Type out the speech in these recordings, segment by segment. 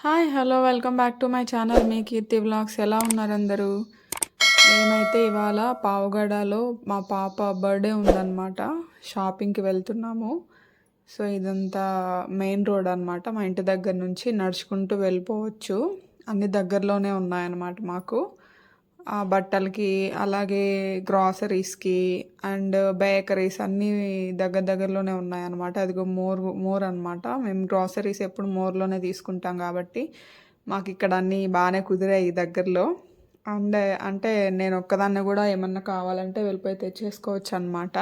Hi hello welcome back to my channel మీ Keerthi vlogs. ఎలా ఉన్నారు అందరూ? మేమైతే ఇవాళ పావుగడలో మా పాప బర్త్డే ఉందన్నమాట. షాపింగ్కి వెళ్తున్నాము. సో ఇదంతా మెయిన్ రోడ్ అనమాట. మా ఇంటి దగ్గర నుంచి నడుచుకుంటూ వెళ్ళిపోవచ్చు. అన్ని దగ్గరలోనే ఉన్నాయన్నమాట మాకు. బట్టలకి అలాగే గ్రాసరీస్కి అండ్ బేకరీస్ అన్నీ దగ్గరలోనే ఉన్నాయన్నమాట. అదిగో మోర్ అనమాట. మేము గ్రాసరీస్ ఎప్పుడు మోర్లోనే తీసుకుంటాం కాబట్టి మాకు ఇక్కడ అన్నీ బాగానే కుదిరాయి దగ్గరలో. అండ్ అంటే నేను ఒక్కదాన్ని కూడా ఏమన్నా కావాలంటే వెళ్ళిపోయి తెచ్చేసుకోవచ్చు అనమాట.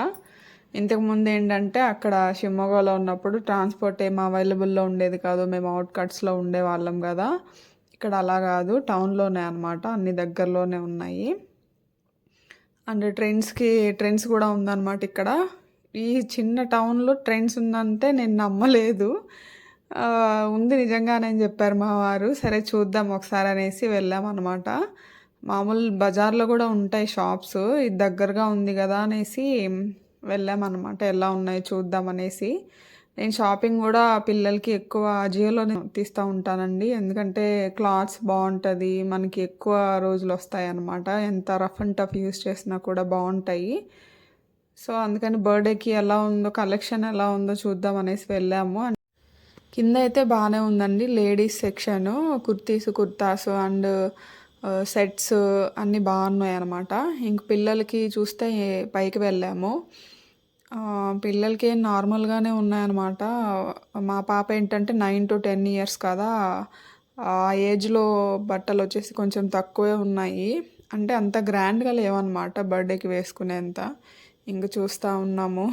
ఇంతకుముందు ఏంటంటే అక్కడ షిమ్మోగాలో ఉన్నప్పుడు ట్రాన్స్పోర్ట్ ఏం అవైలబుల్లో ఉండేది కాదు. మేము అవుట్కట్స్లో ఉండేవాళ్ళం కదా. ఇక్కడ అలా కాదు, టౌన్లోనే అనమాట, అన్ని దగ్గరలోనే ఉన్నాయి. అండ్ ట్రెండ్స్ కూడా ఉందన్నమాట ఇక్కడ. ఈ చిన్న టౌన్లో ట్రెండ్స్ ఉందంటే నేను నమ్మలేదు. ఉంది నిజంగానే అని చెప్పారు మా వారు. సరే చూద్దాం ఒకసారి అనేసి వెళ్ళామన్నమాట. మామూలు బజార్లో కూడా ఉంటాయి షాప్స్, ఇది దగ్గరగా ఉంది కదా అనేసి వెళ్ళామన్నమాట. ఎలా ఉన్నాయి చూద్దాం అనేసి. నేను షాపింగ్ కూడా పిల్లలకి ఎక్కువ అజియోలోనే తీస్తూ ఉంటానండి. ఎందుకంటే క్లాత్స్ బాగుంటుంది, మనకి ఎక్కువ రోజులు వస్తాయి అన్నమాట. ఎంత రఫ్ అండ్ టఫ్ యూస్ చేసినా కూడా బాగుంటాయి. సో అందుకని బర్త్డేకి ఎలా ఉందో, కలెక్షన్ ఎలా ఉందో చూద్దాం అనేసి వెళ్ళాము. కింద అయితే బాగానే ఉందండి, ladies section, kurtas and sets అన్నీ బాగున్నాయి అన్నమాట. ఇంక పిల్లలకి చూస్తే పైకి వెళ్ళాము. పిల్లలకి నార్మల్గానే ఉన్నాయన్నమాట. మా పాప ఏంటంటే 9 to 10 years కదా, ఆ ఏజ్లో బట్టలు వచ్చేసి కొంచెం తక్కువే ఉన్నాయి. అంటే అంత గ్రాండ్గా లేవన్నమాట బర్త్డేకి వేసుకునేంత. ఇంక చూస్తూ ఉన్నాము.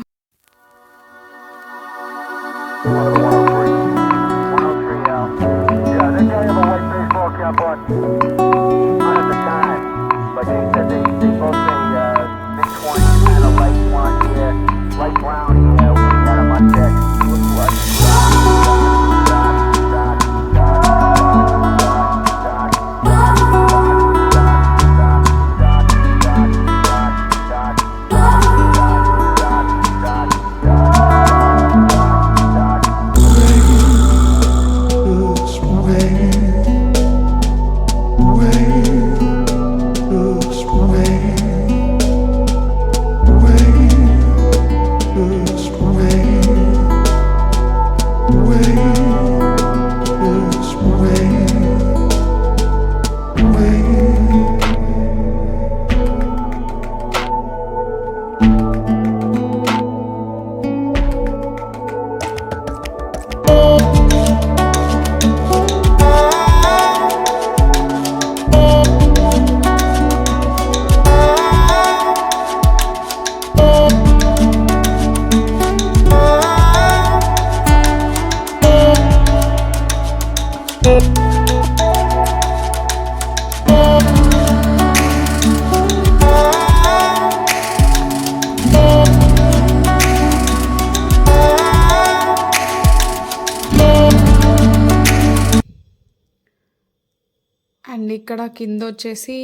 అండ్ ఇక్కడ కింద వచ్చేసి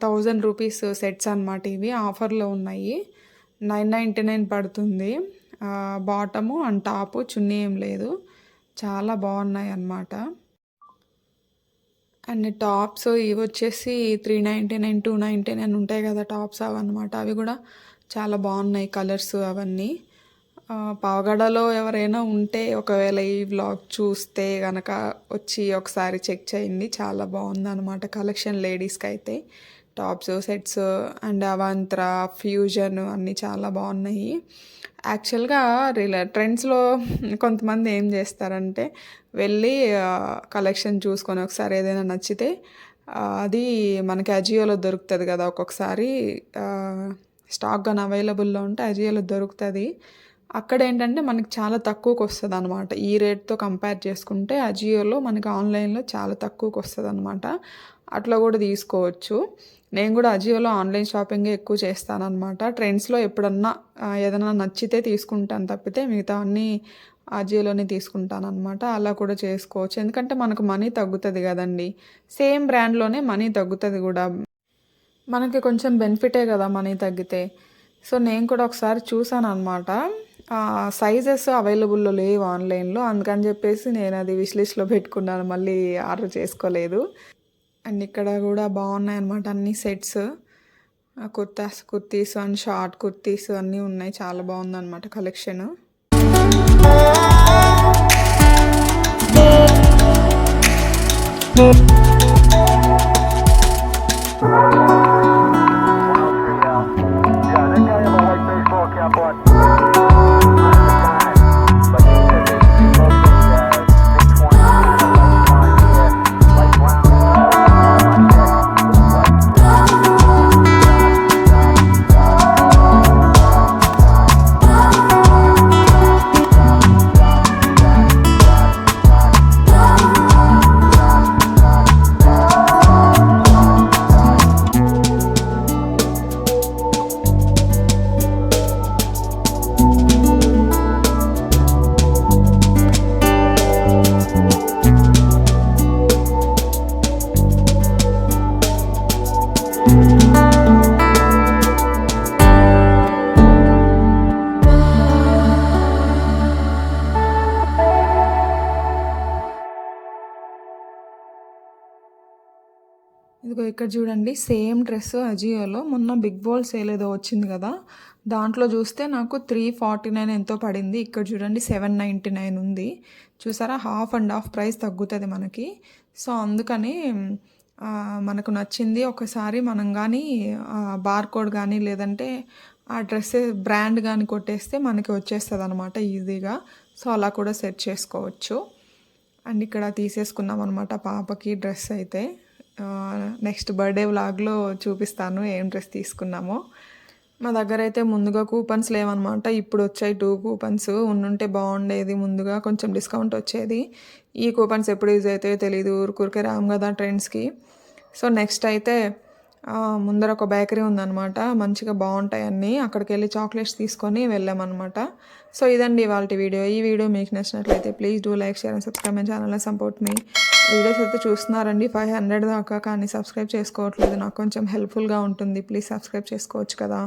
1000 రూపీస్ సెట్స్ అనమాట. ఇవి ఆఫర్లో ఉన్నాయి. 999 పడుతుంది. బాటము అండ్ టాపు, చున్నీ ఏం లేదు. చాలా బాగున్నాయి అన్నమాట. అండ్ టాప్స్ ఇవి వచ్చేసి 399, 299 ఉంటాయి కదా టాప్స్, అవన్నమాట. అవి కూడా చాలా బాగున్నాయి కలర్స్ అవన్నీ. పావగడలో ఎవరైనా ఉంటే ఒకవేళ ఈ వ్లాగ్ చూస్తే కనుక వచ్చి ఒకసారి చెక్ చేయండి. చాలా బాగుందన్నమాట కలెక్షన్ లేడీస్కి అయితే. టాప్స్, సెట్స్ అండ్ అవాంత్రా, ఫ్యూజన్ అన్నీ చాలా బాగున్నాయి. యాక్చువల్గా ట్రెండ్స్లో కొంతమంది ఏం చేస్తారంటే వెళ్ళి కలెక్షన్ చూసుకొని ఒకసారి ఏదైనా నచ్చితే అది మనకి అజియోలో దొరుకుతుంది కదా ఒక్కొక్కసారి. స్టాక్ కానీ అవైలబుల్లో ఉంటే అజియోలో దొరుకుతుంది. అక్కడ ఏంటంటే మనకి చాలా తక్కువకి వస్తుంది అనమాట. ఈ రేట్తో కంపేర్ చేసుకుంటే అజియోలో మనకి ఆన్లైన్లో చాలా తక్కువకి వస్తుంది అనమాట. అట్లా కూడా తీసుకోవచ్చు. నేను కూడా అజియోలో ఆన్లైన్ షాపింగే ఎక్కువ చేస్తానన్నమాట. ట్రెండ్స్లో ఎప్పుడన్నా ఏదైనా నచ్చితే తీసుకుంటాను తప్పితే మిగతా అన్నీ అజియోలోనే తీసుకుంటానన్నమాట. అలా కూడా చేసుకోవచ్చు, ఎందుకంటే మనకు మనీ తగ్గుతుంది కదండి. సేమ్ బ్రాండ్లోనే మనీ తగ్గుతుంది కూడా, మనకి కొంచెం బెనిఫిటే కదా మనీ తగ్గితే. సో నేను కూడా ఒకసారి చూసాను అనమాట. సైజెస్ అవైలబుల్‌లో లేవు ఆన్‌లైన్‌లో. అందుకని చెప్పేసి నేను అది విష్ లిస్ట్‌లో పెట్టుకున్నాను. మళ్ళీ ఆర్డర్ చేసుకోలేదు. అండ్ ఇక్కడ గూడా బాగున్నాయన్నమాట అన్ని sets. Kurtis and short kurtis అన్నీ ఉన్నాయి. చాలా బాగుందన్నమాట కలెక్షన్. ఇదిగో ఇక్కడ చూడండి సేమ్ డ్రెస్ అజియోలో మొన్న బిగ్ బాల్ సేల్ ఏదో వచ్చింది కదా, దాంట్లో చూస్తే నాకు 349 ఎంతో పడింది. ఇక్కడ చూడండి 799 ఉంది. చూసారా, హాఫ్ అండ్ హాఫ్ ప్రైస్ తగ్గుతుంది మనకి. సో అందుకని మనకు నచ్చింది ఒకసారి మనం కానీ బార్కోడ్ కానీ లేదంటే ఆ డ్రెస్ బ్రాండ్ కానీ కొట్టేస్తే మనకి వచ్చేస్తుంది అనమాట ఈజీగా. సో అలా కూడా సెట్ చేసుకోవచ్చు. అండ్ ఇక్కడ తీసేసుకున్నాం అనమాట పాపకి డ్రెస్ అయితే. నెక్స్ట్ బర్త్డే వ్లాగ్లో చూపిస్తాను ఏం డ్రెస్ తీసుకున్నామో. మా దగ్గర అయితే ముందుగా కూపన్స్ లేవన్నమాట. ఇప్పుడు వచ్చాయి 2 కూపన్స్. ఉండుంటే బాగుండేది, ముందుగా కొంచెం డిస్కౌంట్ వచ్చేది. ఈ కూపన్స్ ఎప్పుడు యూజ్ అవుతాయో తెలియదు, ఊరికే రాము కదా ట్రెండ్స్కి. సో నెక్స్ట్ అయితే ముందర ఒక బేకరీ ఉందన్నమాట, మంచిగా బాగుంటాయి అన్నీ. అక్కడికి వెళ్ళి చాక్లెట్స్ తీసుకొని వెళ్ళామన్నమాట. సో ఇదండి ఇవాళ వీడియో. ఈ వీడియో మీకు నచ్చినట్లయితే please do like, share and subscribe my channel, support me. Videos అయితే చూస్తున్నారండి 500 దాకా, కానీ సబ్స్క్రైబ్ చేసుకోవట్లేదు. నాకు కొంచెం హెల్ప్ఫుల్గా ఉంటుంది. ప్లీజ్ సబ్స్క్రైబ్ చేసుకోవచ్చు కదా.